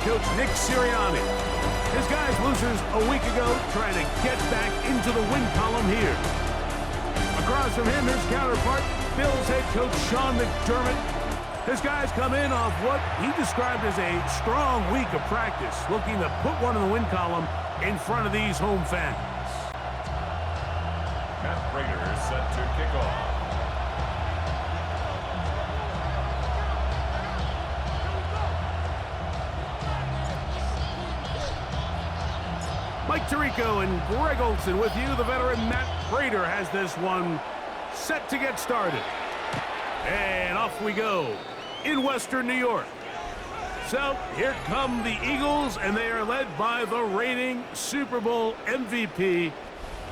coach Nick Sirianni. His guys losers a week ago trying to get back into the win column here. Across from him, his counterpart, Bills head coach Sean McDermott. His guys come in off what he described as a strong week of practice, looking to put one in the win column in front of these home fans. Matt Prater is set to kick off. Mike Tirico and Greg Olson with you. The veteran Matt Prater has this one set to get started. And off we go in Western New York. So here come the Eagles, and they are led by the reigning Super Bowl MVP.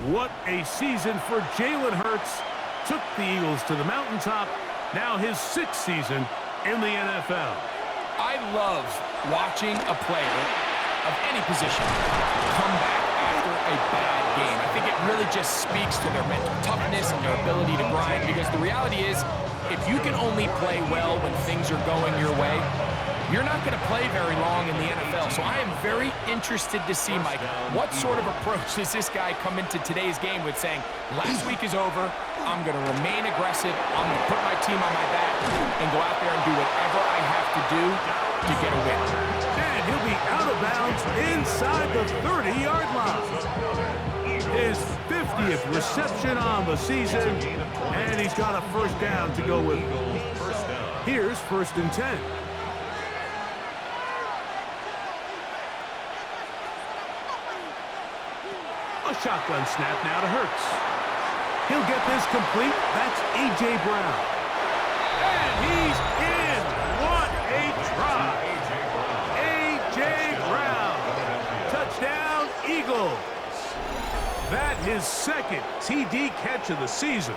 What a season for Jalen Hurts. Took the Eagles to the mountaintop. Now his 6th season in the NFL. I love watching a player of any position come back after a bad game. I think it really just speaks to their mental toughness and their ability to grind, because the reality is, if you can only play well when things are going your way, you're not going to play very long in the NFL. So I am very interested to see, Mike, what sort of approach does this guy come into today's game with, saying, last week is over, I'm going to remain aggressive, I'm going to put my team on my back and go out there and do whatever I have to do to get a win. And he'll be out of bounds inside the 30-yard line. His 50th reception on the season, and he's got a first down to go with it. Here's 1st and 10. A shotgun snap now to Hurts. He'll get this complete. That's A.J. Brown. And he's in. What a try. A.J. Brown. Touchdown, Eagles. That his 2nd TD catch of the season.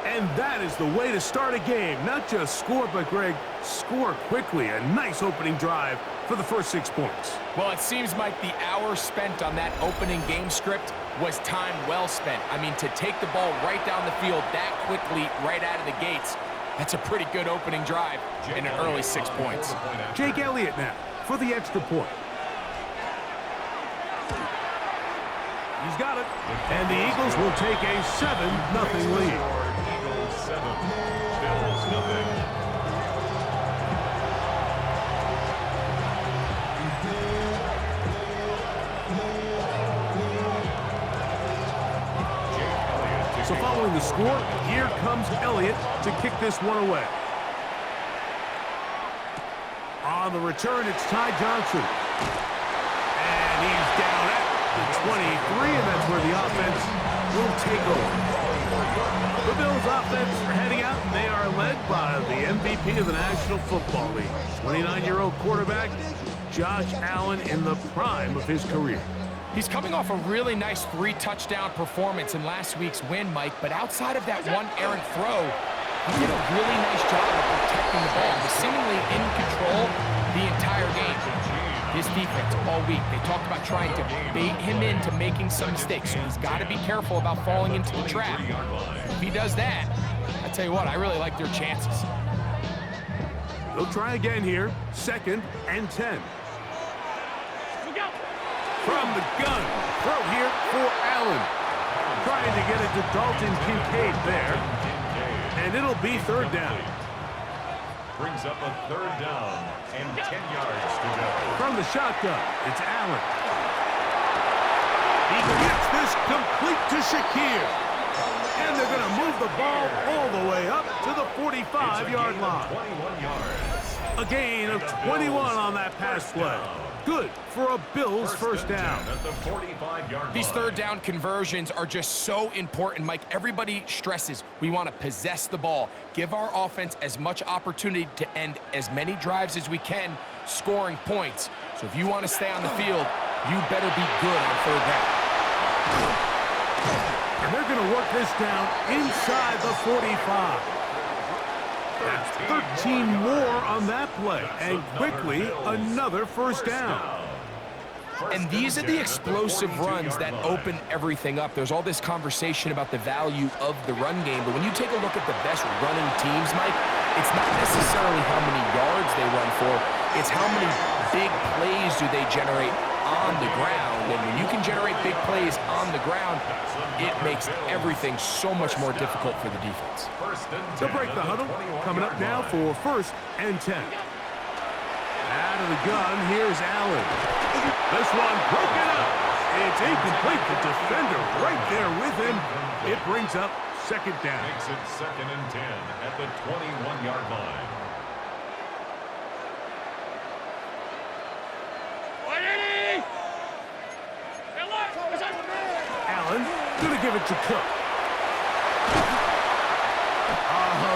And that is the way to start a game. Not just score, but, Greg, score quickly. A nice opening drive for the first 6 points. Well, it seems like the hour spent on that opening game script was time well spent. I mean, to take the ball right down the field that quickly right out of the gates, that's a pretty good opening drive in an early 6 points. Jake Elliott now for the extra point. He's got it. And the Eagles will take a 7-0 lead. Eagles 7, Bills nothing. So following the score, here comes Elliott to kick this one away. On the return, it's Ty Johnson. And he's down at the 23, and that's where the offense will take over. The Bills offense are heading out. They are led by the MVP of the National Football League, 29-year-old quarterback Josh Allen, in the prime of his career. He's coming off a really nice 3-touchdown performance in last week's win, Mike, but outside of that one errant throw, he did a really nice job of protecting the ball. He was seemingly in control the entire game. His defense all week, they talked about trying to bait him into making some mistakes, so he's got to be careful about falling into the trap. If he does that, I tell you what, I really like their chances. They'll try again here, 2nd and 10. From the gun, throw here for Allen. Trying to get it to Dalton Kincaid there. And it'll be 3rd down. Brings up a 3rd down and 10 yards to go. From the shotgun, it's Allen. He gets this complete to Shakir. And they're going to move the ball all the way up to the 45-yard line. 21 yards. A gain of 21 on that pass play. Good for a Bills first down. At the 45-yard These line. 3rd down conversions are just so important, Mike. Everybody stresses we want to possess the ball, give our offense as much opportunity to end as many drives as we can, scoring points. So if you want to stay on the field, you better be good on 3rd down. And they're going to work this down inside the 45. That's 13 more on that play. And quickly, another first down. And these are the explosive runs that open everything up. There's all this conversation about the value of the run game, but when you take a look at the best running teams, Mike, it's not necessarily how many yards they run for, it's how many big plays do they generate on the ground. And when you can generate big plays on the ground, it makes everything so much more difficult for the defense. They'll break the huddle. Coming up now for 1st and 10. Out of the gun, here's Allen. This one broken up. It's incomplete. The defender right there with him. It brings up 2nd down. Makes it 2nd and 10 at the 21-yard line. Allen gonna give it to Cook.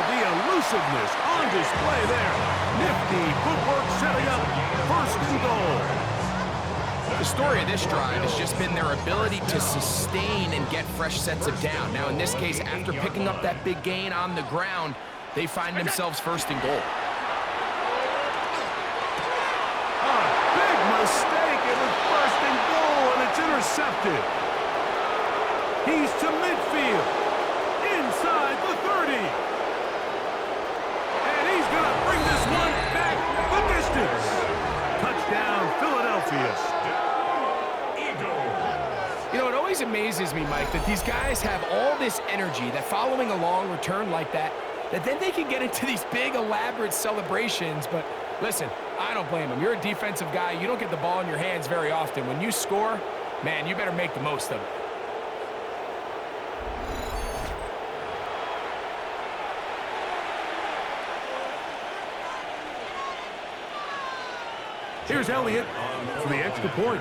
The elusiveness on display there. Nifty footwork setting up 1st and goal. The story of this drive has just been their ability to sustain and get fresh sets of down. Now, in this case, after picking up that big gain on the ground, they find themselves 1st and goal. A big mistake. It was 1st and goal, and it's intercepted. He's to midfield, inside the 30. And he's going to bring this one back the distance. Touchdown, Philadelphia. You know, it always amazes me, Mike, that these guys have all this energy, that following a long return like that then they can get into these big, elaborate celebrations. But listen, I don't blame them. You're a defensive guy. You don't get the ball in your hands very often. When you score, man, you better make the most of it. Here's Elliott for the extra point.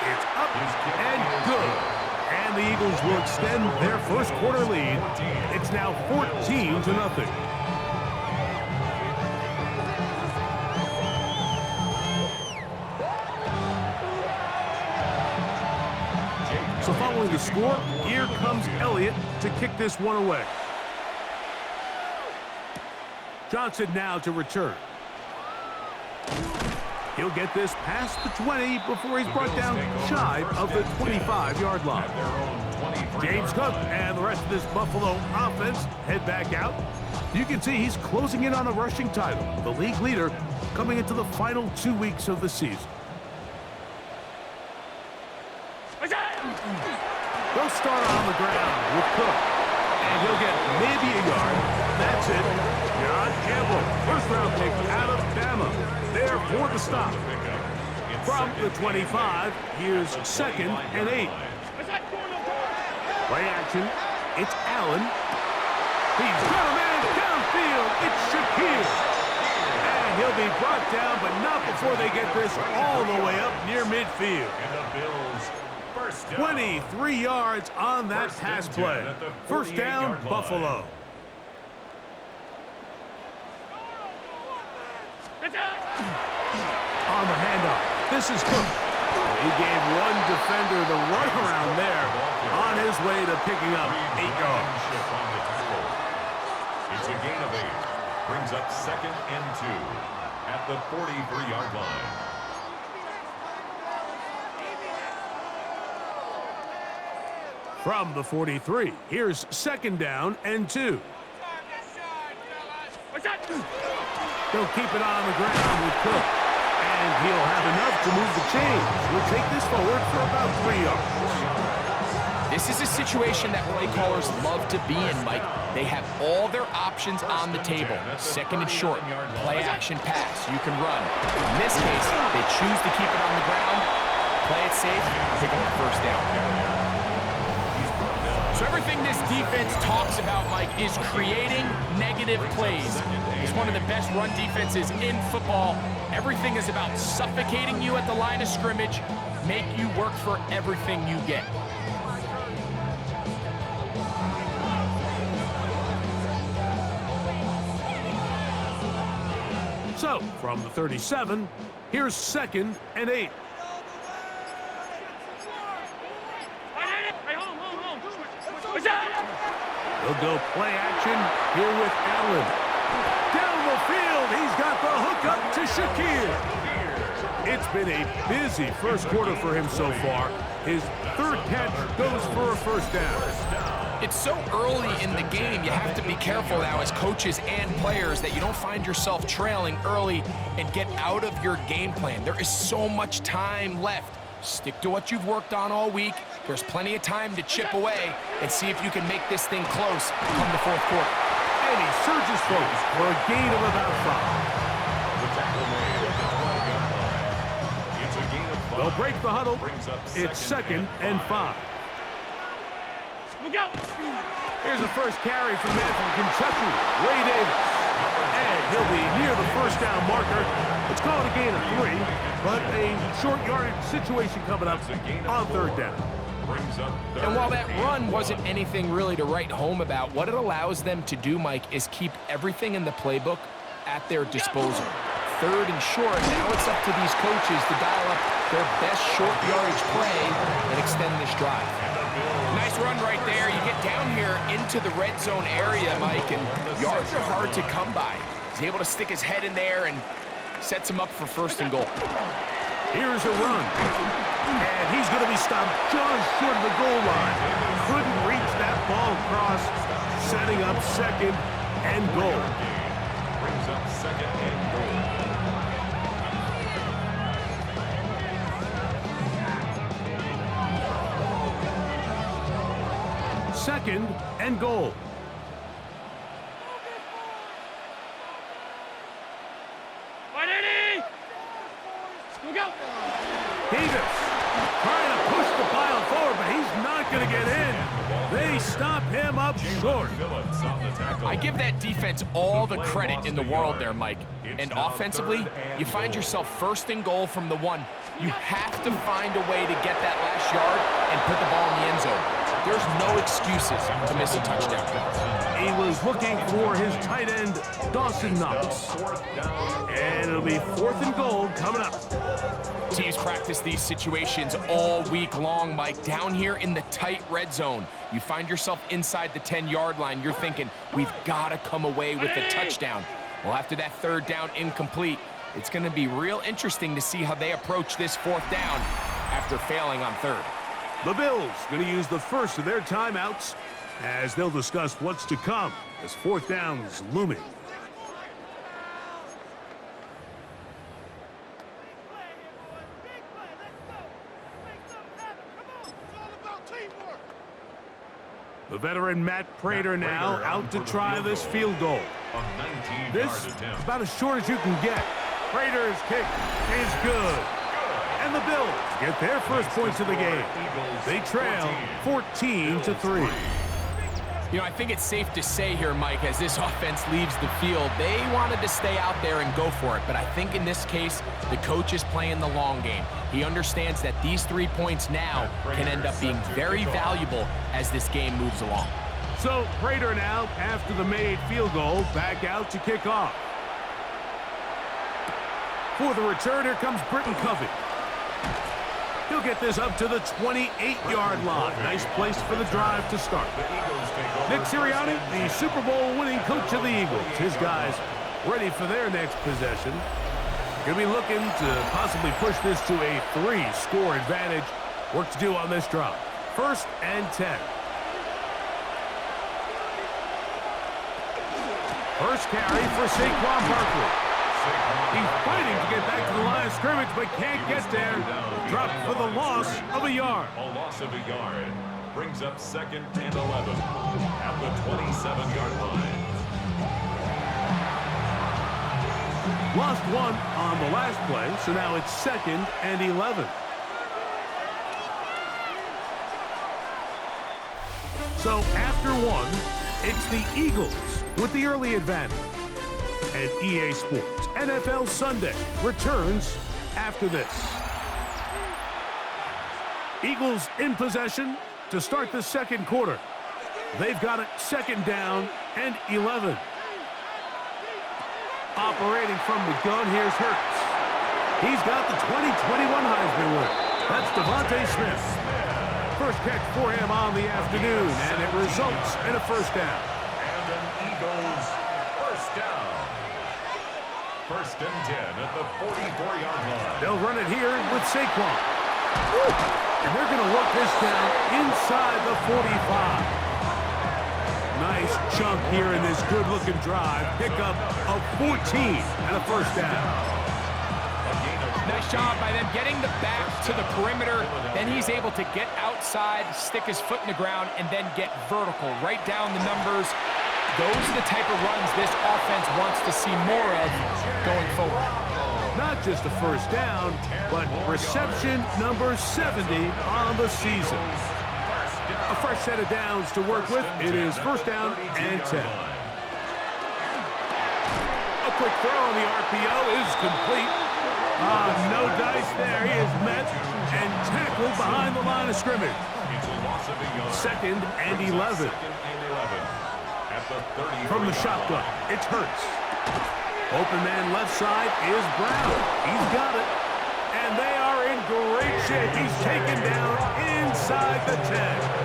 It's up and good. And the Eagles will extend their 1st quarter lead. It's now 14-0. So following the score, here comes Elliott to kick this one away. Johnson now to return. He'll get this past the 20 before he's brought down shy of the 25-yard line. James Cook and the rest of this Buffalo offense head back out. You can see he's closing in on a rushing title, the league leader coming into the final 2 weeks of the season. They'll start on the ground with Cook, and he'll get maybe a yard. That's it. John Campbell, 1st-round pick out of Bama, there for the stop. From the 25, here's 2nd and 8. Play action. It's Allen. He's got a man downfield. It's Shakir. And he'll be brought down, but not before they get this all the way up near midfield. And the Bills 23 yards on that pass play. 1st down, Buffalo. On the handoff, this is Cook. He gave one defender the runaround there on his way to picking up 8 yards. It's a gain of 8. Brings up 2nd and 2 at the 43-yard line. From the 43, here's 2nd down and 2. They'll keep it on the ground with Cook. And he'll have enough to move the chains. We'll take this forward for about 3 yards. This is a situation that play callers love to be in, Mike. They have all their options on the table. 2nd and short, play action pass. You can run. In this case, they choose to keep it on the ground, play it safe, pick up the 1st down. So everything this defense talks about, Mike, is creating negative plays. It's one of the best run defenses in football. Everything is about suffocating you at the line of scrimmage, make you work for everything you get. So, from the 37, here's 2nd and 8. They'll go play action here with Allen. Down the field, he's got the hook up to Shakir. It's been a busy 1st quarter for him so far. His 3rd catch goes for a 1st down. It's so early in the game, you have to be careful now as coaches and players that you don't find yourself trailing early and get out of your game plan. There is so much time left. Stick to what you've worked on all week. There's plenty of time to chip away and see if you can make this thing close come the fourth quarter. And he surges forward for a gain of about 5. They'll break the huddle. It's 2nd and 5. Here's the first carry from man from Kentucky, Ray Davis. And he'll be near the first down marker. It's called a gain of 3, but a short yardage situation coming up on 3rd down. And while that run wasn't anything really to write home about, what it allows them to do, Mike, is keep everything in the playbook at their disposal. 3rd and short, now it's up to these coaches to dial up their best short yardage play and extend this drive. Nice run right there. You get down here into the red zone area, Mike, and yards are hard to come by. He's able to stick his head in there and sets him up for 1st and goal. Here's a run. And he's going to be stopped just short of the goal line. Couldn't reach that ball across, setting up 2nd and goal. Brings up 2nd and goal. 2nd and goal. Davis trying to push the pile forward, but he's not going to get in. They stop him up short. I give that defense all the credit in the world there, Mike. And offensively, you find yourself 1st and goal from the 1. You have to find a way to get that last yard and put the ball in the end zone. There's no excuses to miss a touchdown. He was looking for his tight end, Dawson Knox. And it'll be 4th and goal coming up. Teams practice these situations all week long, Mike. Down here in the tight red zone, you find yourself inside the 10-yard line. You're thinking, we've got to come away with a touchdown. Well, after that 3rd down incomplete, it's going to be real interesting to see how they approach this 4th down after failing on 3rd. The Bills going to use the first of their timeouts as they'll discuss what's to come as 4th down is looming. The veteran Matt Prater now out to try this field goal. This is about as short as you can get. Prater's kick is good. And the Bills get their first points of the game. They trail 14-3. You know, I think it's safe to say here, Mike, as this offense leaves the field, they wanted to stay out there and go for it. But I think in this case, the coach is playing the long game. He understands that these 3 points now can end up being very valuable as this game moves along. So Prater now, after the made field goal, back out to kick off. For the return, here comes Britton Covey. He'll get this up to the 28-yard line. Nice place for the drive to start. Nick Sirianni, the Super Bowl winning coach of the Eagles. His guys ready for their next possession. Going to be looking to possibly push this to a 3-score advantage. Work to do on this drive. 1st and 10. First carry for Saquon Barkley. He's fighting to get back to the line of scrimmage, but can't get there. Dropped for the loss of a yard. A loss of a yard brings up 2nd and 11 at the 27-yard line. Lost 1 on the last play, so now it's 2nd and 11. So after 1, it's the Eagles with the early advantage. And EA Sports NFL Sunday returns after this. Eagles in possession to start the 2nd quarter. They've got it 2nd down and 11. Operating from the gun, here's Hurts. He's got the 2021 Heisman winner. That's Devontae Smith. First catch for him on the afternoon, and it results in a 1st down. And an Eagles 1st down. 1st and 10 at the 44-yard line. They'll run it here with Saquon. And they're going to work this down inside the 45. Nice chunk here in this good-looking drive. Pick up of 14 and a first down. Nice job by them getting the back to the perimeter. Then he's able to get outside, stick his foot in the ground, and then get vertical. Right down the numbers. Those are the type of runs this offense wants to see more of going forward. Not just a first down, but reception number 70 on the season. A fresh set of downs to work with. It is first down and 10. A quick throw on the RPO is complete. No dice there. He is met and tackled behind the line of scrimmage. Second and 11. From the shotgun, it's Hurts. Open man left side is Brown. He's got it. And they are in great shape. He's taken down inside the 10.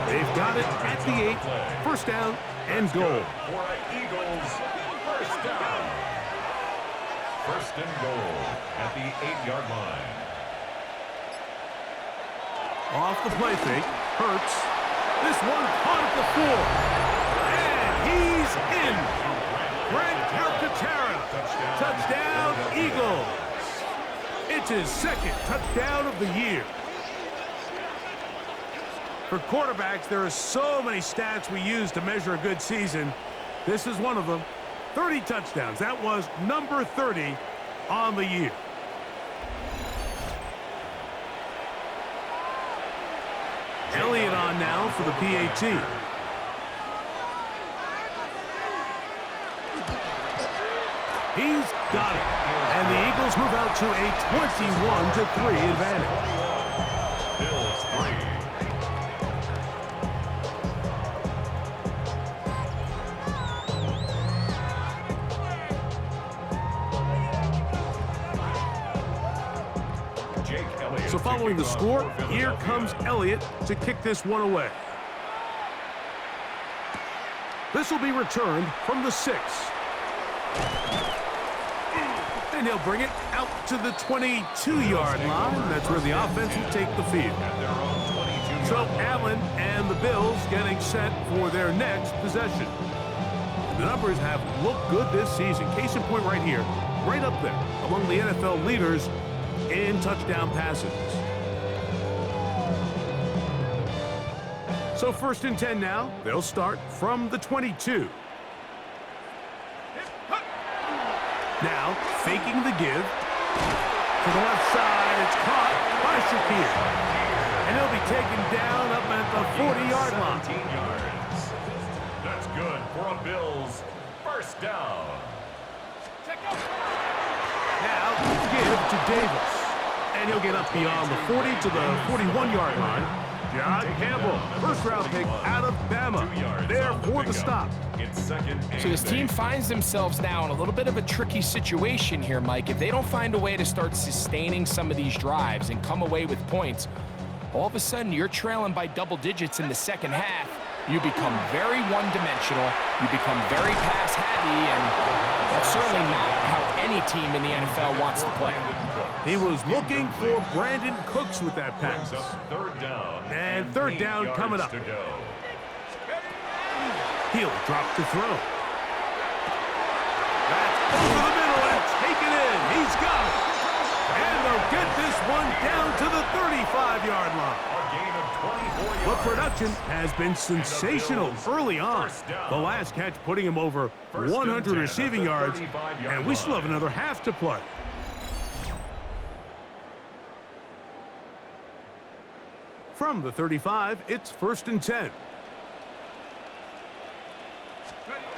They've got it at the 8. First down and goal. For Eagles, first down. First and goal at the 8-yard line. Off the play fake, Hurts. This one caught at the 4. And he's in. Grant Calcaterra. Touchdown, Eagles. It's his second touchdown of the year. For quarterbacks, there are so many stats we use to measure a good season. This is one of them. 30 touchdowns. That was number 30 on the year. Elliott on now for the PAT. He's got it. And the Eagles move out to a 21-3 advantage. Bills 3. So following the score, here comes Elliott to kick this one away. This will be returned from the 6. And he'll bring it out to the 22-yard line. That's where the offense will take the field. So Allen and the Bills getting set for their next possession. The numbers have looked good this season. Case in point right here, right up there among the NFL leaders in touchdown passes. So first and 10 now. They'll start from the 22. Now, faking the give. To the left side, it's caught by Shakir. And he'll be taken down up at the 40-yard line. 18 yards. That's good for a Bills first down. Now, give to Davis. And he'll get up beyond the 40 to the 41-yard line. John Campbell, first-round pick out of Bama. There for the stop. So this team finds themselves now in a little bit of a tricky situation here, Mike. If they don't find a way to start sustaining some of these drives and come away with points, all of a sudden you're trailing by double digits in the second half. You become very one-dimensional. You become very pass-heavy, and that's certainly not how any team in the NFL wants to play. He was looking for Brandon Cooks with that pass. And third down coming up. He'll drop to throw. That's over the middle and taken in. He's got it. And they'll get this one down to the 35-yard line. The production has been sensational early on. The last catch putting him over 100 receiving yards, and we still have another half to play. From the 35, it's first and 10.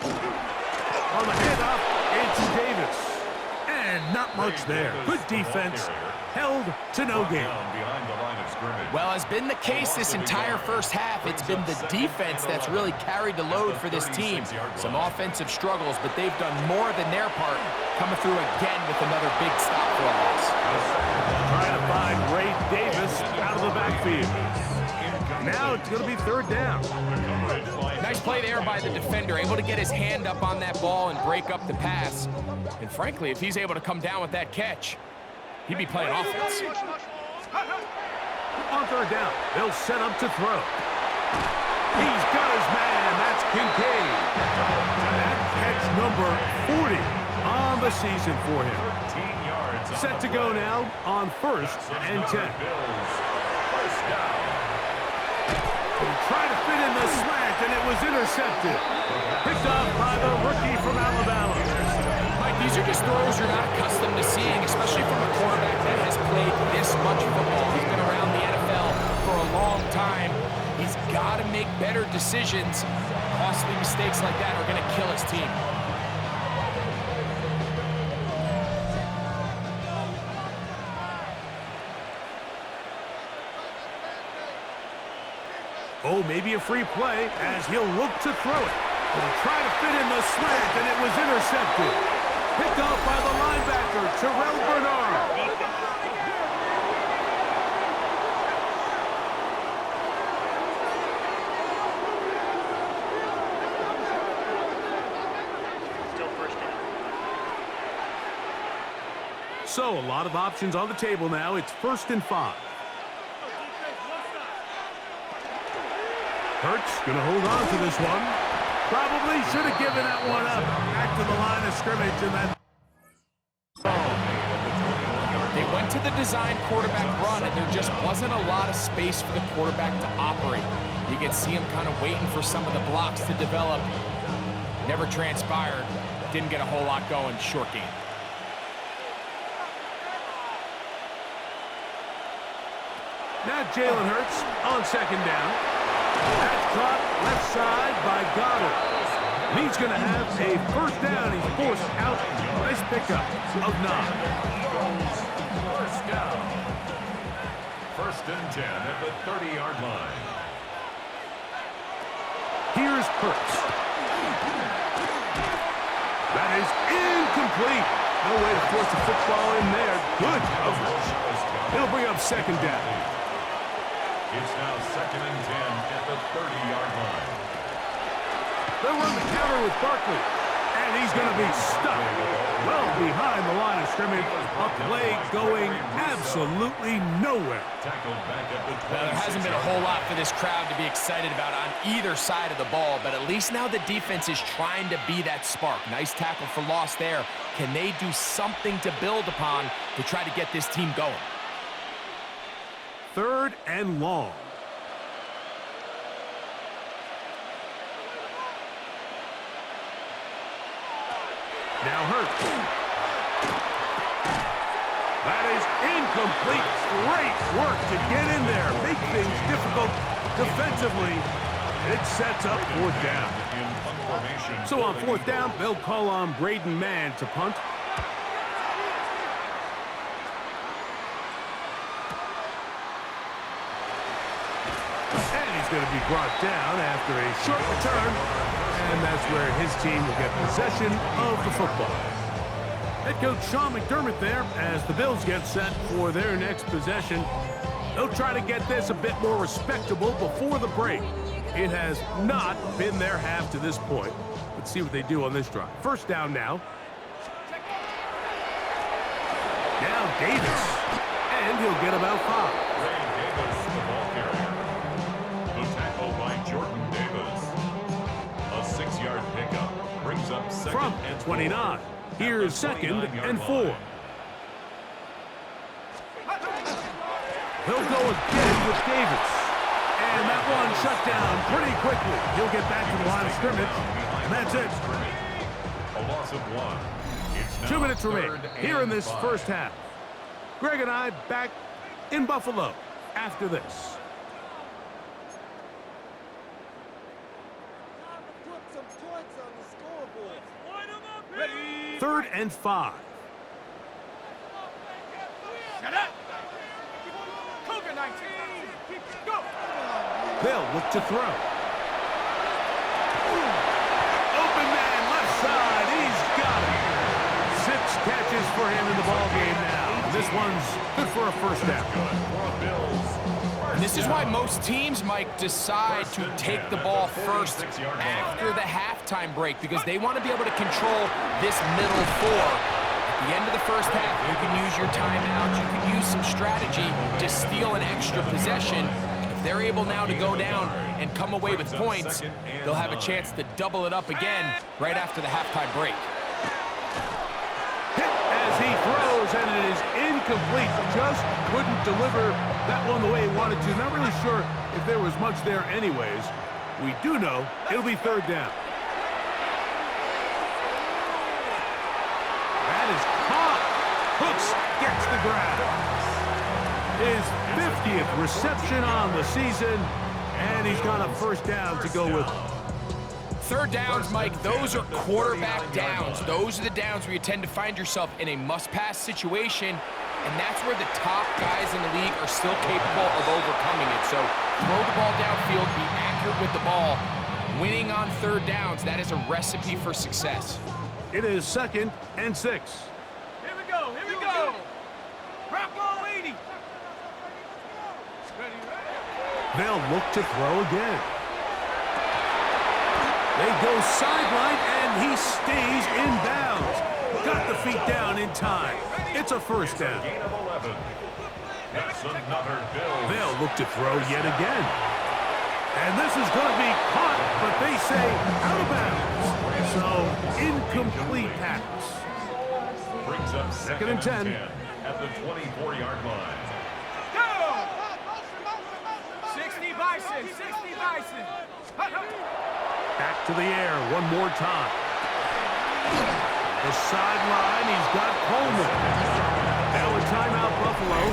On the handoff, it's Davis. And not much there. Good defense. Held to no gain. Well, as been the case this entire first half, it's been the defense that's really carried the load for this team. Some offensive struggles, but they've done more than their part, coming through again with another big stop for a loss. Trying to find Ray Davis out of the backfield. Now it's going to be third down. Nice play there by the defender, able to get his hand up on that ball and break up the pass. And frankly, if he's able to come down with that catch, he'd be playing offense. On third down, they'll set up to throw. He's got his man. That's Kincaid. That catch number 40 on the season for him. 13 yards. Set to go now on 1st and 10. First down. He tried to fit in the slant, and it was intercepted. Picked off by the rookie from Alabama. Mike, these are just throws you're not accustomed to seeing, especially from a quarterback that has played this much football. He's been around the NFL for a long time. He's got to make better decisions. Costly mistakes like that are going to kill his team. Oh, maybe a free play as he'll look to throw it. But he tried to fit in the slant, and it was intercepted. Picked off by the linebacker, Terrell Bernard. So, a lot of options on the table now. It's 1st and 5. Hurts going to hold on to this one. Probably should have given that one up. Back to the line of scrimmage, and that They went to the design quarterback run, and there just wasn't a lot of space for the quarterback to operate. You could see him kind of waiting for some of the blocks to develop. Never transpired. Didn't get a whole lot going. Short game. now Jalen Hurts on 2nd down. That's caught left side by Goddard. And he's going to have a 1st down. He's forced out. Nice pickup of 9. First down. 1st and 10 at the 30-yard line. Here's Hurts. That is incomplete. No way to force the football in there. Good coverage. It'll bring up 2nd down. It's now 2nd and 10 at the 30-yard line. They'll run the counter with Barkley, and he's going to be stuck well behind the line of scrimmage. A play going absolutely nowhere. Tackled back at the 26. There hasn't been a whole lot for this crowd to be excited about on either side of the ball, but at least now the defense is trying to be that spark. Nice tackle for loss there. Can they do something to build upon to try to get this team going? 3rd and long. Now Hurts. That is incomplete. Great work to get in there. Make things difficult defensively. It sets up 4th down. So on 4th down, they'll call on Braden Mann to punt. And he's going to be brought down after a short return. And that's where his team will get possession of the football. Head coach Sean McDermott there as the Bills get set for their next possession. They'll try to get this a bit more respectable before the break. It has not been their half to this point. Let's see what they do on this drive. 1st down now. Now Davis. And he'll get about 5. Ray Davis, the ball carrier. The tackle by Jordan Davis. A 6-yard pickup brings up 2nd From and 29. Here's 2nd and 4. He'll go again with Davis. And that one shut down pretty quickly. He'll get back to the line of scrimmage. And that's it. A loss of 1. It's now 2 minutes remain 3rd here in and this 5. first half. Greg and I back in Buffalo after this. Put some points on the scoreboard. 3rd and 5. Shut up! Cougar 19! Go! They'll look to throw. Open man, left side. He's got it. 6 catches for him in the ball game now. This one's good for a 1st down. And this is why most teams, Mike, decide to take the ball first after the halftime break because they want to be able to control this middle 4. At the end of the first half, you can use your timeout. You can use some strategy to steal an extra possession. If If they're able now to go down and come away with points, they'll have a chance to double it up again right after the halftime break. Hit as he throws, and it is incomplete. Just couldn't deliver that one the way he wanted to. Not really sure if there was much there anyways. We do know it'll be third down. That is caught. Hooks gets the grab. His 50th reception on the season, and he's got a first down to go with it. Third downs, Mike, those are quarterback downs. Those are the downs where you tend to find yourself in a must-pass situation, and that's where the top guys in the league are still capable of overcoming it. So throw the ball downfield, be accurate with the ball. Winning on third downs, that is a recipe for success. It is 2nd and 6. Here we go, here we go. Rock ball 80. They'll look to throw again. They go sideline, and he stays in bounds. Got the feet down in time. It's a first down. Gain of 11. That's another Bills. They'll look to throw yet again. And this is going to be caught, but they say out of bounds. So, incomplete pass. Brings up 2nd and 10. at the 24-yard line. Go! 60 Bison, 60 Bison. Back to the air one more time. The sideline, he's got Coleman. Now a timeout, Buffalo.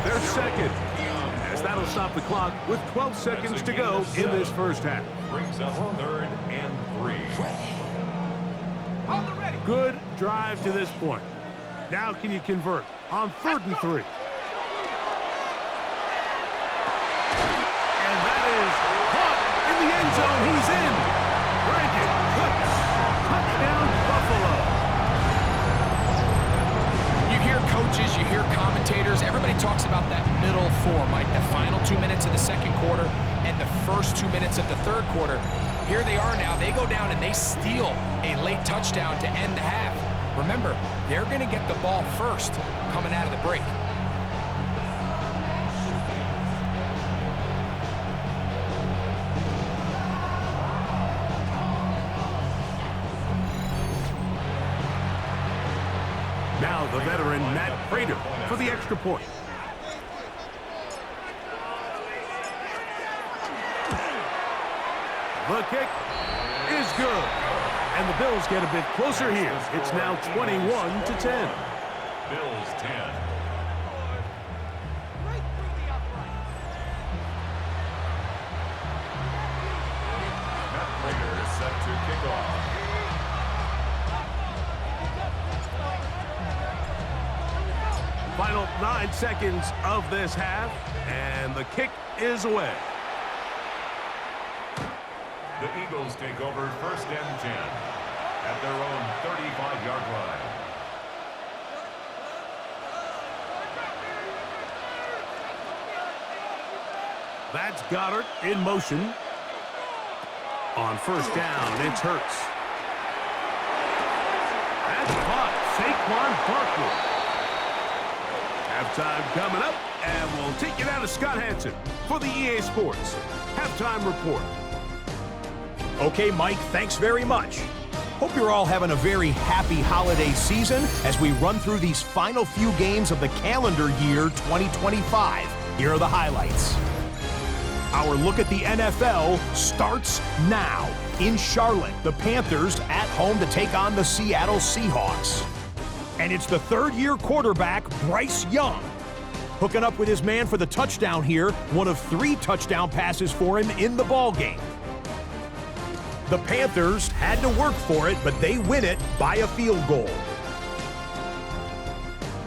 They're second. As that'll stop the clock with 12 seconds to go in this first half. Brings up 3rd and 3. Good drive to this point. Now can you convert on 3rd and 3? And that is caught in the end zone. He's in. Rankin Cooks. Touchdown, Buffalo. You hear coaches, you hear commentators, everybody talks about that middle four, Mike, the final 2 minutes of the second quarter and the first 2 minutes of the third quarter. Here they are now. They go down and they steal a late touchdown to end the half. Remember, they're going to get the ball first coming out of the break. Now the veteran Matt Prater for the extra point. The kick is good. And the Bills get a bit closer here. It's now 21-10. Bills 10. Matt Prater is set to kick off. Final 9 seconds of this half, and the kick is away. The Eagles take over 1st and 10 at their own 35-yard line. That's Goddard in motion. On 1st down, it's Hurts. That's caught. Saquon Barkley. Halftime coming up, and we'll take it out to Scott Hansen for the EA Sports Halftime Report. Okay, Mike, thanks very much. Hope you're all having a very happy holiday season as we run through these final few games of the calendar year 2025. Here are the highlights. Our look at the NFL starts now. In Charlotte, the Panthers at home to take on the Seattle Seahawks. And it's the third-year quarterback, Bryce Young, hooking up with his man for the touchdown here, one of 3 touchdown passes for him in the ballgame. The Panthers had to work for it, but they win it by a field goal.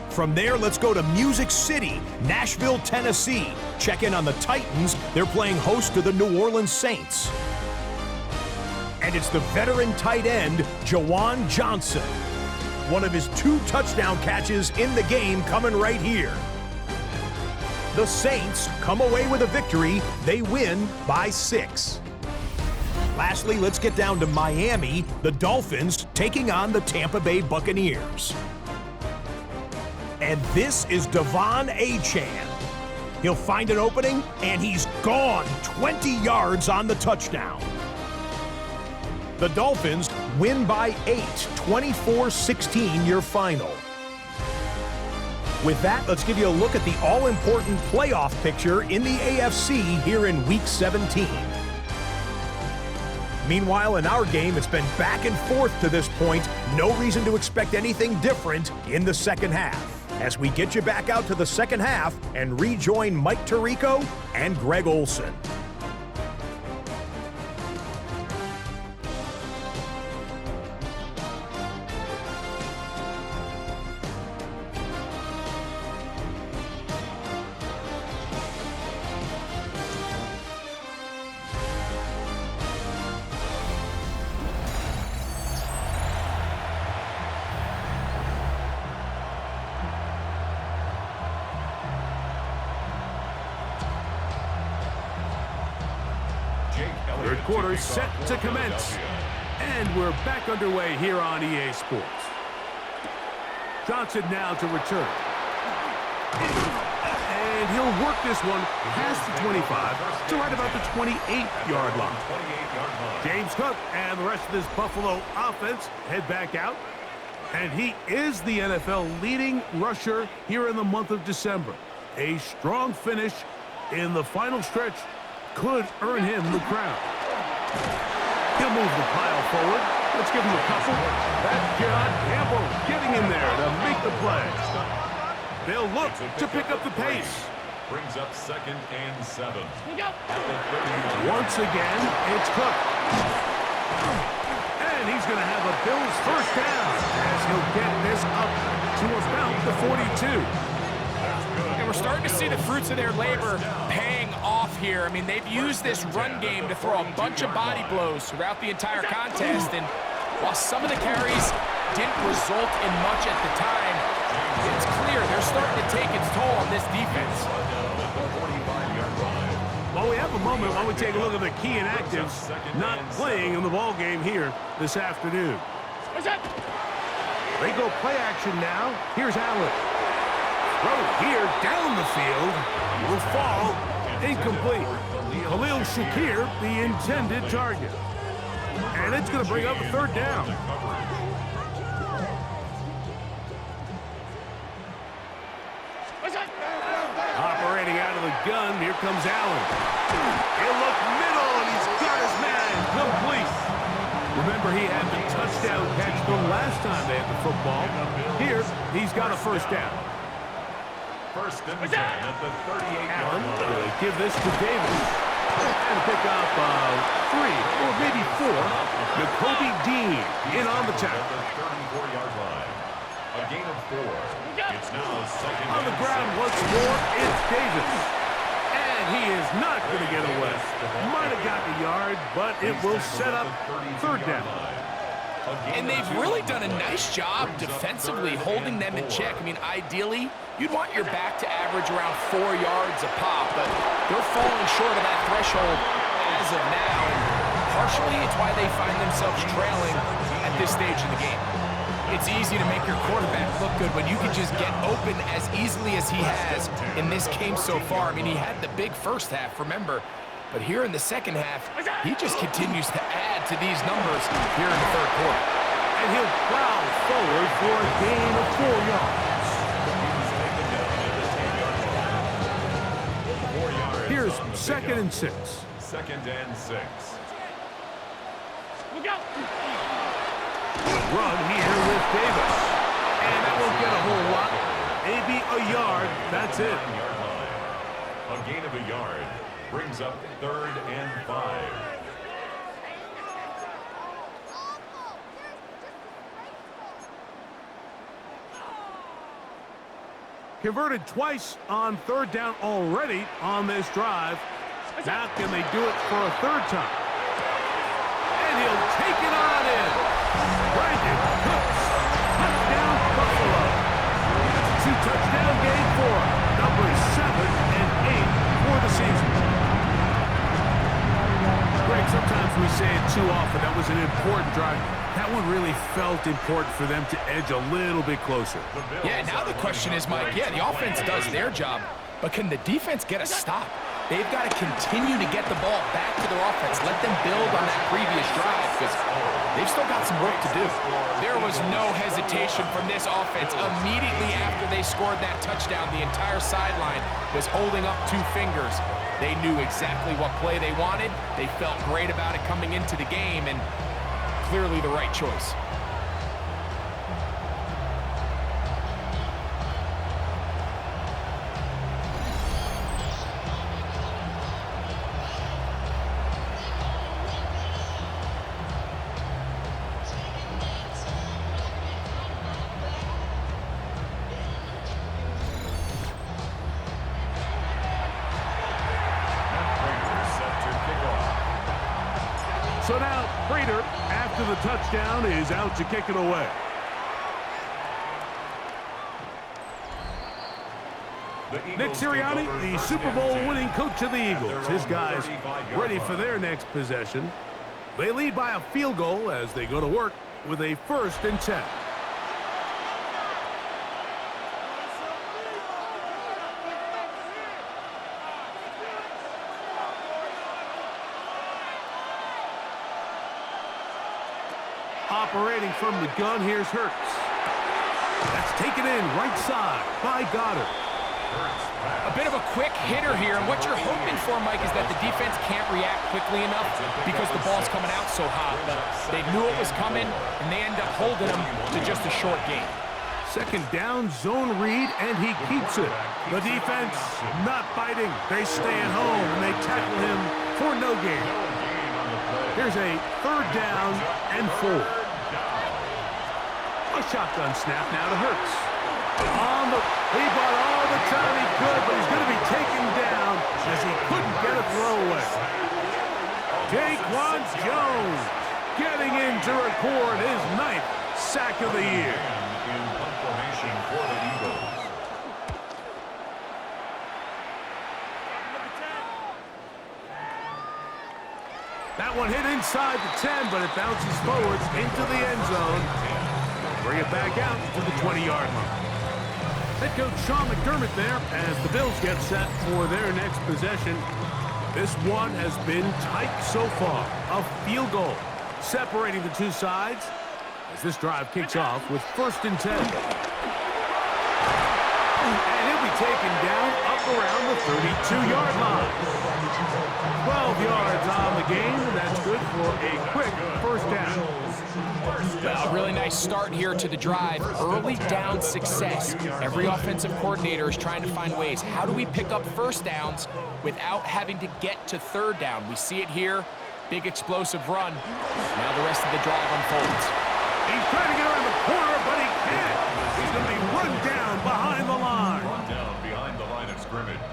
From there, let's go to Music City, Nashville, Tennessee. Check in on the Titans. They're playing host to the New Orleans Saints. And it's the veteran tight end, Jawan Johnson. One of his 2 touchdown catches in the game coming right here. The Saints come away with a victory. They win by 6. Lastly, let's get down to Miami, the Dolphins taking on the Tampa Bay Buccaneers. And this is Devon Achane. He'll find an opening, and he's gone 20 yards on the touchdown. The Dolphins win by 8, 24-16 your final. With that, let's give you a look at the all-important playoff picture in the AFC here in Week 17. Meanwhile, in our game, it's been back and forth to this point. No reason to expect anything different in the second half, as we get you back out to the second half and rejoin Mike Tirico and Greg Olsen. Third quarter set to commence. And we're back underway here on EA Sports. Johnson now to return. And he'll work this one past the 25 to right about the 28-yard line. James Cook and the rest of this Buffalo offense head back out. And he is the NFL leading rusher here in the month of December. A strong finish in the final stretch could earn him the crown. He'll move the pile forward. Let's give him a couple. That's John Campbell getting in there to make the play. They'll look to pick up the pace. Brings up 2nd and 7. Once again, it's Cook. And he's going to have a Bills first down as he'll get this up to about the 42. And we're starting to see the fruits of their labor paying off here. I mean, they've used this run game to throw a bunch of body blows throughout the entire contest. And while some of the carries didn't result in much at the time, it's clear they're starting to take its toll on this defense. While we have a moment, why don't we take a look at the key inactives not playing in the ball game here this afternoon. They go play action now. Here's Allen. Throw here down the field. Will fall. Incomplete. Khalil Shakir, the intended target. And it's going to bring up a third down. Operating out of the gun, here comes Allen. He'll look middle, and he's got his man complete. Remember, he had the touchdown catch the last time they had the football. Here, he's got a first down. First and 10 at the 38-yard line. Allen give this to Davis. And pick up 3 or maybe 4. Jacoby Dean in on the tackle. At the 34-yard line. A gain of 4. It's now 2nd On the and ground 6. once more, it's Davis. And he is not going to get away. Might have got the yard, but it will set up third down. And they've really done a nice job defensively holding them in check. I mean, ideally, you'd want your back to average around 4 yards a pop, but they're falling short of that threshold as of now. And partially, it's why they find themselves trailing at this stage in the game. It's easy to make your quarterback look good when you can just get open as easily as he has in this game so far. I mean, he had the big first half, remember. But here in the second half, he just continues to add to these numbers here in the third quarter. And he'll plow forward for a gain of 4 yards. Here's 2nd and 6. 2nd and 6. Run here with Davis. And that won't get a whole lot. Maybe a yard. That's it. A gain of a yard brings up 3rd and 5. Converted twice on third down already on this drive. Now can they do it for a third time? And he'll take it on in. Brandon Cooks. Touchdown Buffalo. That's a 2-touchdown game for numbers 7 and 8 for the season. Greg, sometimes we say it too often. That was an important drive. That one really felt important for them to edge a little bit closer. Yeah, now the question is, Mike, yeah, the offense does their job. But can the defense get a stop? They've got to continue to get the ball back to their offense. Let them build on that previous drive because they've still got some work to do. There was no hesitation from this offense. Immediately after they scored that touchdown, the entire sideline was holding up 2 fingers. They knew exactly what play they wanted. They felt great about it coming into the game, and clearly the right choice. So now, Prater, after the touchdown, is out to kick it away. Nick Sirianni, the Super Bowl winning coach of the Eagles. His guys ready for their next possession. They lead by a field goal as they go to work with a 1st and 10. Operating from the gun, here's Hurts. That's taken in right side by Goddard. A bit of a quick hitter here, and what you're hoping for, Mike, is that the defense can't react quickly enough because the ball's coming out so hot. But they knew it was coming, and they end up holding them to just a short gain. 2nd down, zone read, and he keeps it. The defense not biting. They stay at home, and they tackle him for no gain. Here's a 3rd down and 4. A shotgun snap now to Hurts. He bought all the time he could, but he's going to be taken down as he couldn't get a throwaway. Daquan Jones getting in to record his 9th sack of the year. In punt formation for the Eagles. That one hit inside the 10, but it bounces forward into the end zone. Bring it back out to the 20-yard line. Head coach Sean McDermott there as the Bills get set for their next possession. This one has been tight so far. A field goal separating the two sides as this drive kicks off with 1st and 10. And he'll be taken down up around the 32-yard line. 12 yards on the game, and that's good for a quick 1st down. Well, a really nice start here to the drive. Early down success. Every offensive coordinator is trying to find ways. How do we pick up 1st downs without having to get to 3rd down? We see it here. Big explosive run. Now the rest of the drive unfolds. He's trying to get around the corner, but he can't. He's going to be run down behind the line. Run down behind the line of scrimmage.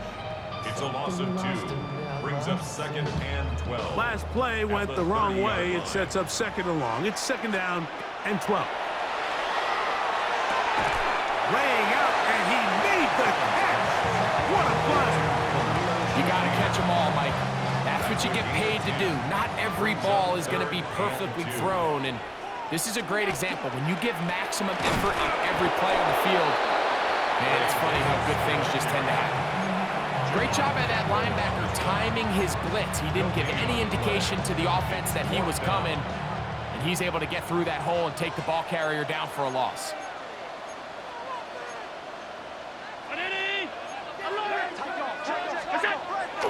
It's a loss of 2. Brings up 2nd and 12. Last play went the wrong way. It sets up 2nd and long. It's 2nd down and 12. Laying out, and he made the catch. What a play. You got to catch them all, Mike. That's what you get paid to do. Not every ball is going to be perfectly thrown, and this is a great example. When you give maximum effort on every play on the field, man, it's funny how good things just tend to happen. Great job by that linebacker timing his blitz. He didn't give any indication to the offense that he was coming, and he's able to get through that hole and take the ball carrier down for a loss.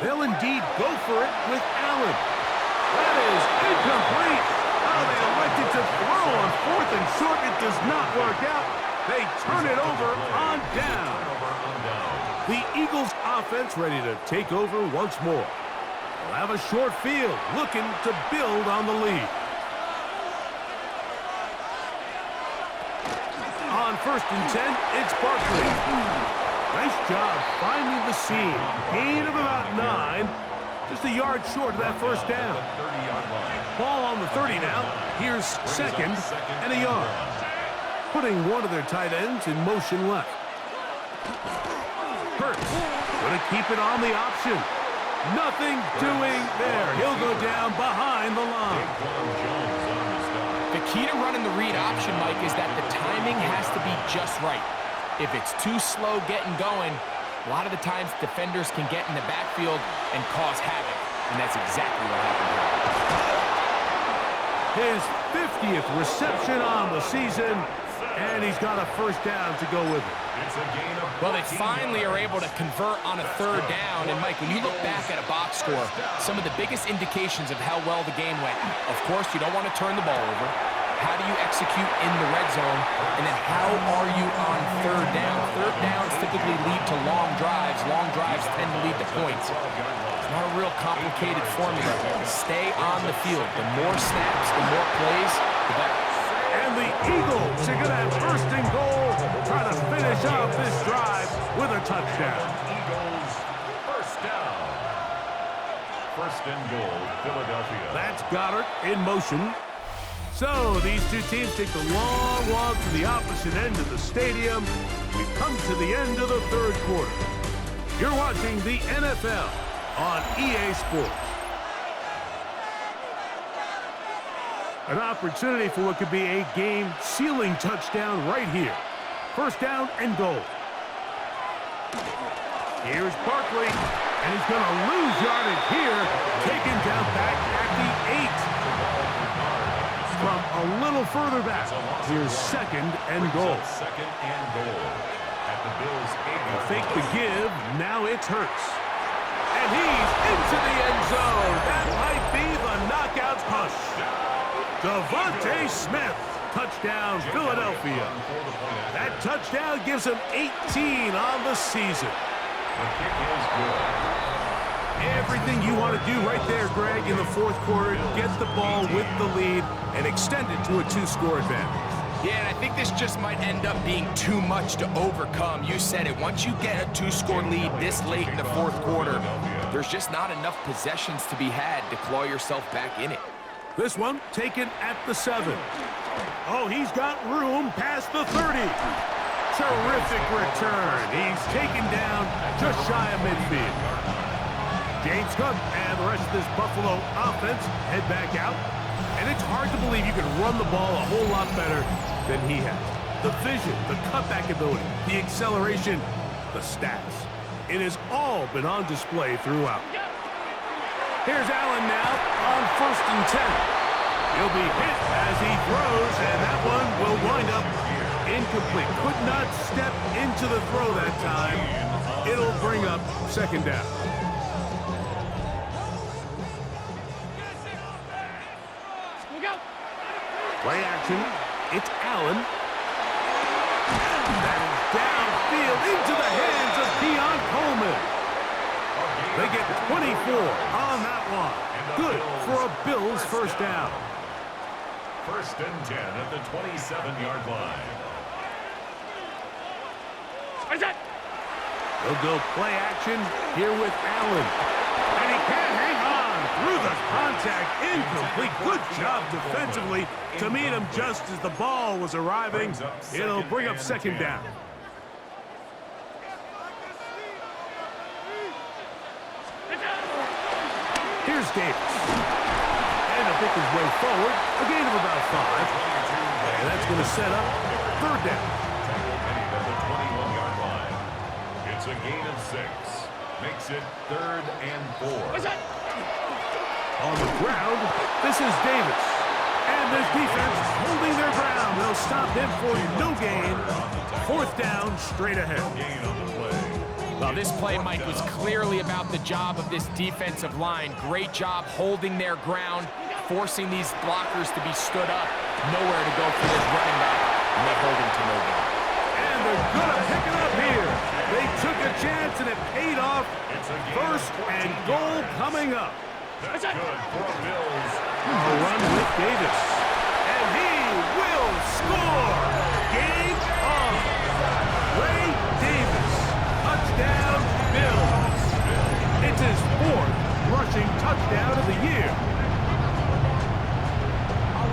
They'll indeed go for it with Allen. That is incomplete. Oh, they elected to throw on 4th and short. It does not work out. They turn it over on down. The Eagles offense ready to take over once more. They'll have a short field looking to build on the lead. On 1st and 10, it's Barkley. Nice job finding the seam. Gain of about 9. Just a yard short of that 1st down. Ball on the 30 now. Here's 2nd and a yard. Putting one of their tight ends in motion left. Hurts going to keep it on the option. Nothing doing there. He'll go down behind the line. The key to running the read option, Mike, is that the timing has to be just right. If it's too slow getting going, A lot of the times, defenders can get in the backfield and cause havoc, and that's exactly what happened here. His 50th reception on the season, and he's got a first down to go with it. Well, they finally are able to convert on a third down. And, Mike, when you look back at a box score, some of the biggest indications of how well the game went, of course, you don't want to turn the ball over. How do you execute in the red zone? And then how are you on third down? Third downs typically lead to long drives. Long drives tend to lead to points. It's not a real complicated formula. Stay on the field. The more snaps, the more plays, the better. And the Eagles are going to have first and goal, try to finish off this drive with a touchdown. Eagles, first down. First and goal, Philadelphia. That's Goddard in motion. So these two teams take the long walk to the opposite end of the stadium. We've come to the end of the third quarter. You're watching the NFL on EA Sports. An opportunity for what could be a game-sealing touchdown right here. First down and goal. Here's Barkley, and he's going to lose yardage here. Taken down back at the 8. From a little further back, here's second and goal. Second and goal at the Bills' 8. Fake the give, now it's Hurts. And he's into the end zone. That might be the knockout push. Devontae Smith, touchdown Philadelphia. That touchdown gives him 18 on the season. The kick is good. Everything you want to do right there, Greg, in the fourth quarter, get the ball with the lead and extend it to a 2-score advantage. Yeah, and I think this just might end up being too much to overcome. You said it. Once you get a 2-score lead this late in the fourth quarter, there's just not enough possessions to be had to claw yourself back in it. This one taken at the 7. Oh, he's got room past the 30. Terrific return. He's taken down just shy of midfield. James Cook and the rest of this Buffalo offense head back out. And it's hard to believe you can run the ball a whole lot better than he has. The vision, the cutback ability, the acceleration, the stats. It has all been on display throughout. Here's Allen now on first and 10. He'll be hit as he throws, and that one will wind up incomplete. Could not step into the throw that time. It'll bring up second down. Play action. It's Allen. That is downfield into the hands of Keon Coleman. They get 24 on that one. Good for a Bills first down. First and 10 at the 27-yard line. They'll go play action here with Allen. And he can't hang on through the contact. Incomplete. Good job defensively to meet him just as the ball was arriving. It'll bring up second down. Here's Davis. And to pick his way forward, a gain of about 5. And that's going to set up third down. At the 21-yard line. It's a gain of 6. Makes it third and 4. On the ground, this is Davis. And this defense holding their ground. They'll stop him for no gain. Fourth down, straight ahead. Gain on the play. Well, this play, Mike, was clearly about the job of this defensive line. Great job holding their ground, forcing these blockers to be stood up. Nowhere to go for this running back, and they hold him to no gain. And they're going to pick it up here. They took a chance, and it paid off. First and goal coming up. That's good for Bills. A run with Davis. And he will score. Game on. Ray Davis. Touchdown, Bills. It's his 4th rushing touchdown of the year.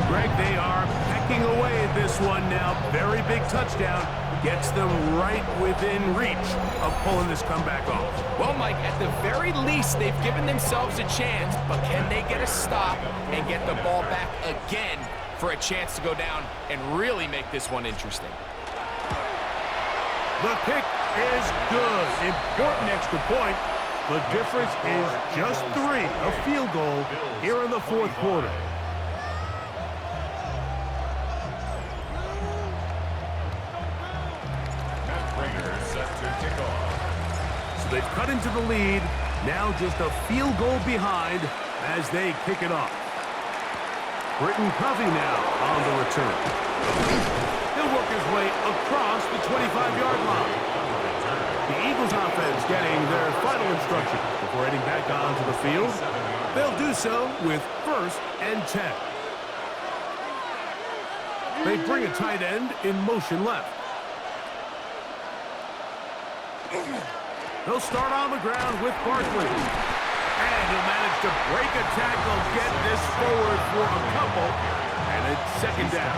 Greg, they are pecking away at this one now. Very big touchdown. Gets them right within reach of pulling this comeback off. Well, Mike, at the very least, they've given themselves a chance, but can they get a stop and get the ball back again for a chance to go down and really make this one interesting? The pick is good. Important extra point. The difference is just 3. A field goal here in the fourth quarter. So they've cut into the lead. Now just a field goal behind as they kick it off. Britton Covey now on the return. He'll work his way across the 25-yard line. The Eagles offense getting their final instruction before heading back onto the field. They'll do so with 1st and 10. They bring a tight end in motion left. They'll start on the ground with Barkley. And he'll manage to break a tackle, get this forward for a couple, and it's 2nd down.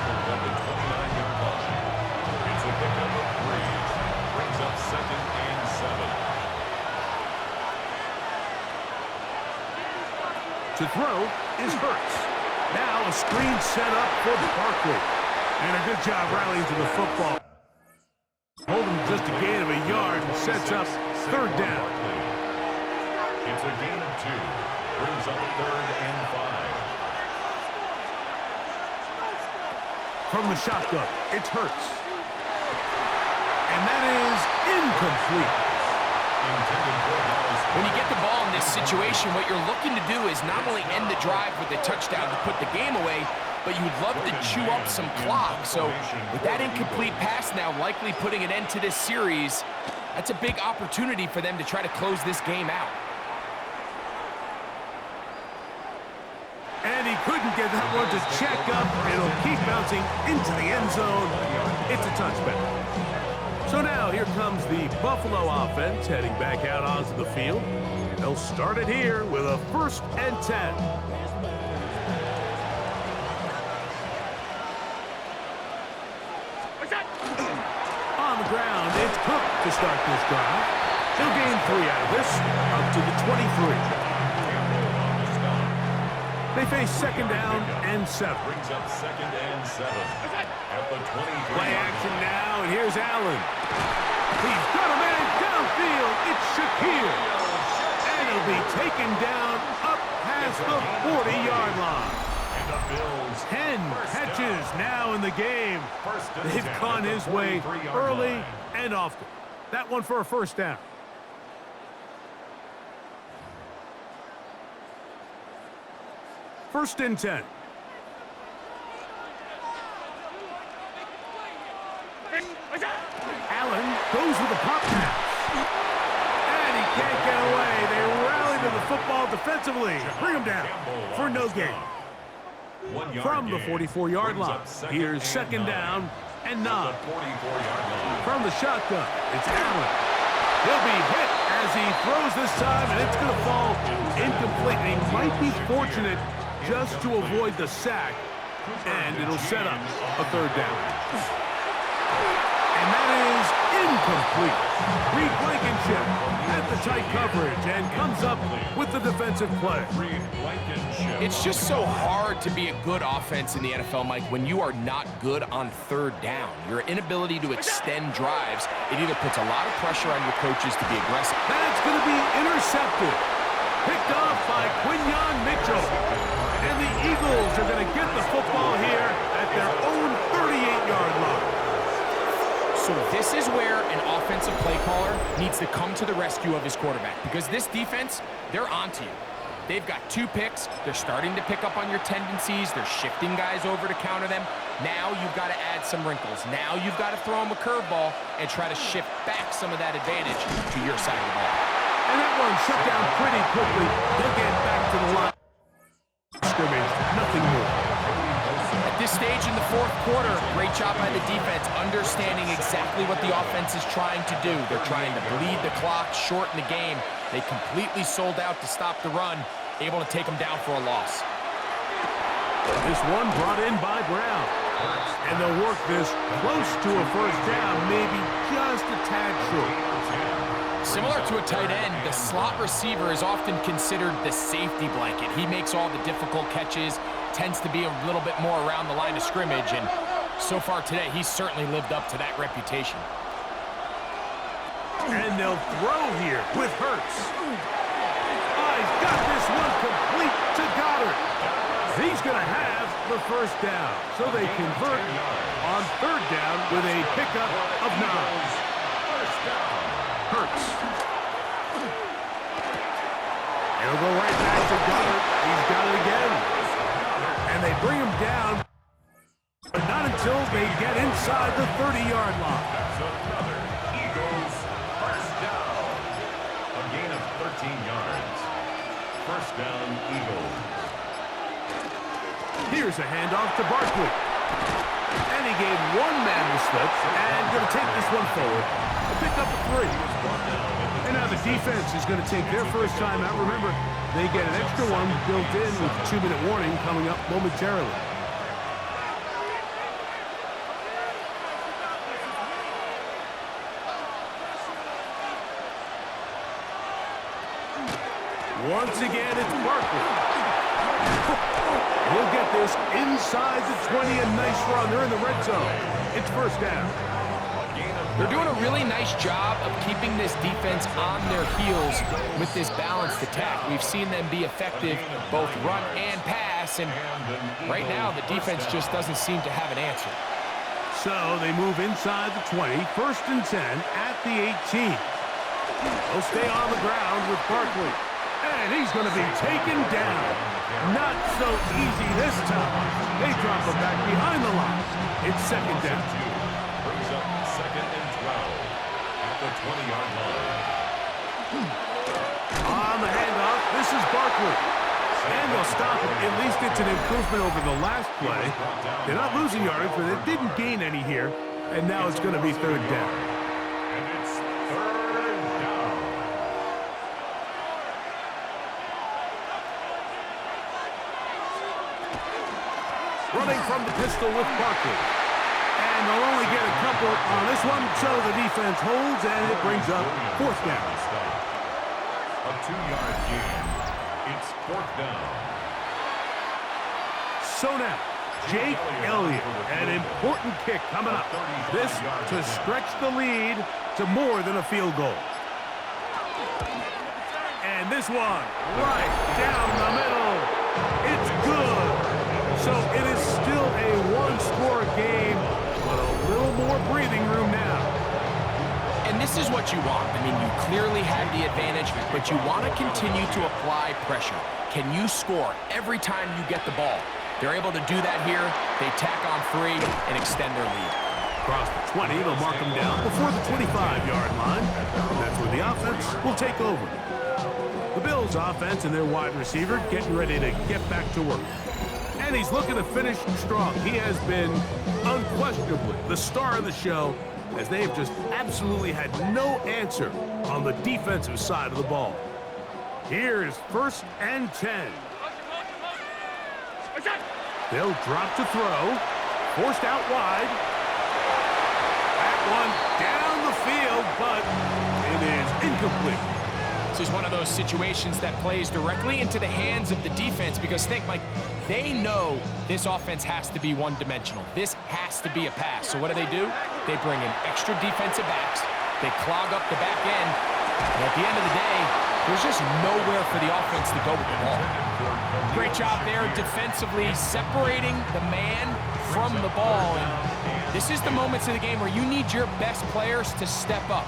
It's a pickup of 3. Brings up 2nd and 7. To throw is Hurts. Now a screen set up for Barkley. And a good job rallying to the football. Holding just a gain of a yard and sets up 3rd down. It's a gain of 2. Brings up 3rd and 5. From the shotgun, it's Hurts. And that is incomplete. When you get the ball in this situation, what you're looking to do is not only end the drive with a touchdown to put the game away, but you'd love to chew up some clock. So with that incomplete pass now likely putting an end to this series, that's a big opportunity for them to try to close this game out. And he couldn't get that one to check up. It'll keep bouncing into the end zone. It's a touchback. So now here comes the Buffalo offense heading back out onto the field. They'll start it here with a 1st and 10. On the ground, it's Cook to start this drive. He'll gain 3 out of this, up to the 23. They face 2nd down and 7. Brings up 2nd and 7. At the 23. Play action now, and here's Allen. He's got a man downfield. It's Shakir. And he'll be taken down up past the 40-yard line. 10 catches now in the game. They've gone his way early and often. That one for a 1st down. First and 10. Allen goes with a pop pass. And he can't get away. They rally to the football defensively. Bring him down for no gain. From the 44-yard line, here's 2nd down and 9. From the shotgun, it's Allen. He'll be hit as he throws this time, and it's going to fall incomplete. And he might be fortunate just to avoid the sack, and it'll set up a 3rd down. And that is incomplete. Reed Blankenship at the tight coverage and comes up with the defensive play. It's just so hard to be a good offense in the NFL, Mike, when you are not good on 3rd down. Your inability to extend drives, it either puts a lot of pressure on your coaches to be aggressive. That's going to be intercepted. Picked off by Quinyon Mitchell. And the Eagles are going to get the football here at their own 38-yard line. So this is where an offensive play caller needs to come to the rescue of his quarterback, because this defense, they're onto you. They've got 2 picks. They're starting to pick up on your tendencies. They're shifting guys over to counter them. Now you've got to add some wrinkles. Now you've got to throw them a curveball and try to shift back some of that advantage to your side of the ball. And that one shut down pretty quickly. They'll get back to the line. Scrimmage, nothing more. At this stage in the 4th quarter, great job by the defense, understanding exactly what the offense is trying to do. They're trying to bleed the clock, shorten the game. They completely sold out to stop the run, able to take them down for a loss. This one brought in by Brown. And they'll work this close to a 1st down, maybe just a tad short. Similar to a tight end, the slot receiver is often considered the safety blanket. He makes all the difficult catches, tends to be a little bit more around the line of scrimmage, and so far today, he's certainly lived up to that reputation. And they'll throw here with Hurts. He's got this one complete to Goddard. He's going to have the first down. So they convert on third down with a pickup of 9. Hurts. It'll go right back to Goddard. He's got it again. And they bring him down, but not until they get inside the 30-yard line. That's another Eagles first down. A gain of 13 yards. First down, Eagles. Here's a handoff to Barkley. And he gave one man the slip and going to take this one forward. A pickup of 3. And now the defense is going to take their first time out. Remember, they get an extra one built in with a 2-minute warning coming up momentarily. Once again, it's Barkley. He'll get this inside the 20, a nice run. They're in the red zone. It's first down. They're doing a really nice job of keeping this defense on their heels with this balanced attack. We've seen them be effective both run and pass, and right now the defense just doesn't seem to have an answer. So they move inside the 20, first and 10 at the 18. They'll stay on the ground with Barkley. And he's going to be taken down. Not so easy this time. They drop him back behind the line. It's second down. Brings up second and 12 at the 20-yard line. On the handoff, this is Barkley. And they'll stop him. At least it's an improvement over the last play. They're not losing yardage, but they didn't gain any here. And now it's going to be third down. And it's third down. Running from the pistol with Barkley. And they'll only get a couple on this one, so the defense holds, and it brings up fourth down. A 2-yard gain. It's fourth down. So now, Jake Elliott, an important kick coming up. This to stretch the lead to more than a field goal. And this one, right down the middle. It's good. So it is still a one-score game, but a little more breathing room now. And this is what you want. I mean, you clearly have the advantage, but you want to continue to apply pressure. Can you score every time you get the ball? They're able to do that here. They tack on 3 and extend their lead. Across the 20, they'll mark them down before the 25-yard line. And that's where the offense will take over. The Bills' offense and their wide receiver getting ready to get back to work. And he's looking to finish strong. He has been unquestionably the star of the show, as they have just absolutely had no answer on the defensive side of the ball. Here's first and 10. They'll drop to throw. Forced out wide. That one down the field, but it is incomplete. This is one of those situations that plays directly into the hands of the defense because think, Mike, they know this offense has to be one-dimensional. This has to be a pass. So what do? They bring in extra defensive backs. They clog up the back end. And at the end of the day, there's just nowhere for the offense to go with the ball. Great job there defensively separating the man from the ball. And this is the moments of the game where you need your best players to step up.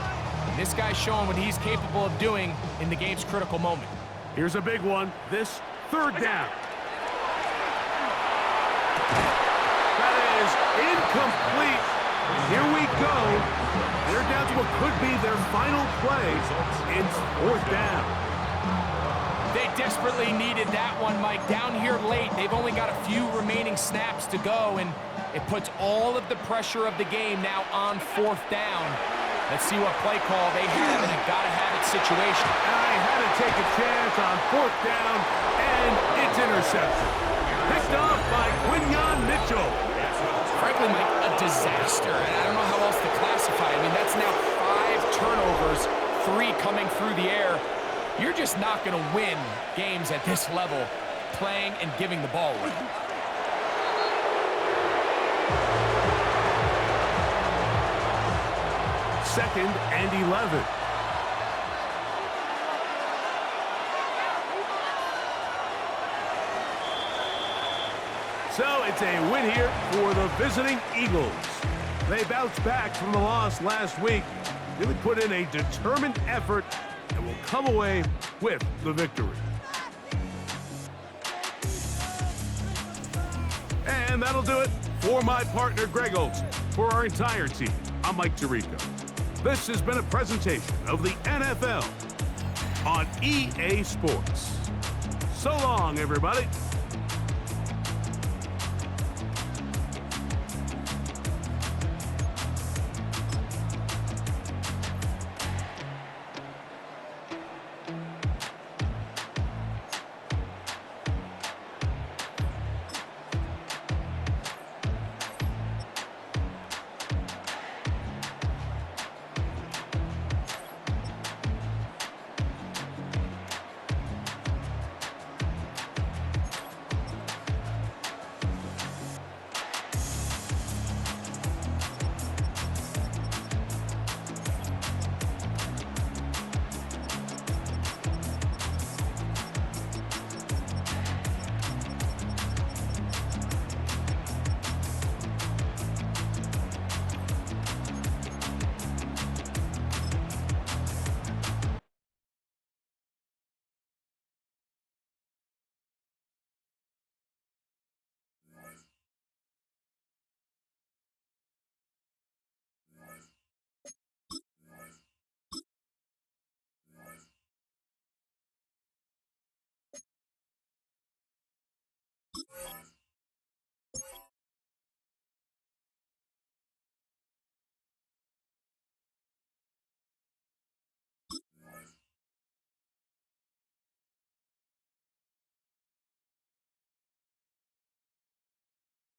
This guy's showing what he's capable of doing in the game's critical moment. Here's a big one. This third down. That is incomplete. Here we go. They're down to what could be their final play. It's fourth down. They desperately needed that one, Mike. Down here late, they've only got a few remaining snaps to go, and it puts all of the pressure of the game now on fourth down. Let's see what play call they have in a gotta-have-it situation. I had to take a chance on fourth down, and it's intercepted. Picked off by Quinyon Mitchell. Frankly, Mike, a disaster. And I don't know how else to classify it. I mean, that's now 5 turnovers, 3 coming through the air. You're just not going to win games at this level playing and giving the ball away. Second and 11. So it's a win here for the visiting Eagles. They bounced back from the loss last week, really put in a determined effort, and will come away with the victory. And that'll do it for my partner, Greg Olson. For our entire team, I'm Mike Tirico. This has been a presentation of the NFL on EA Sports. So long, everybody.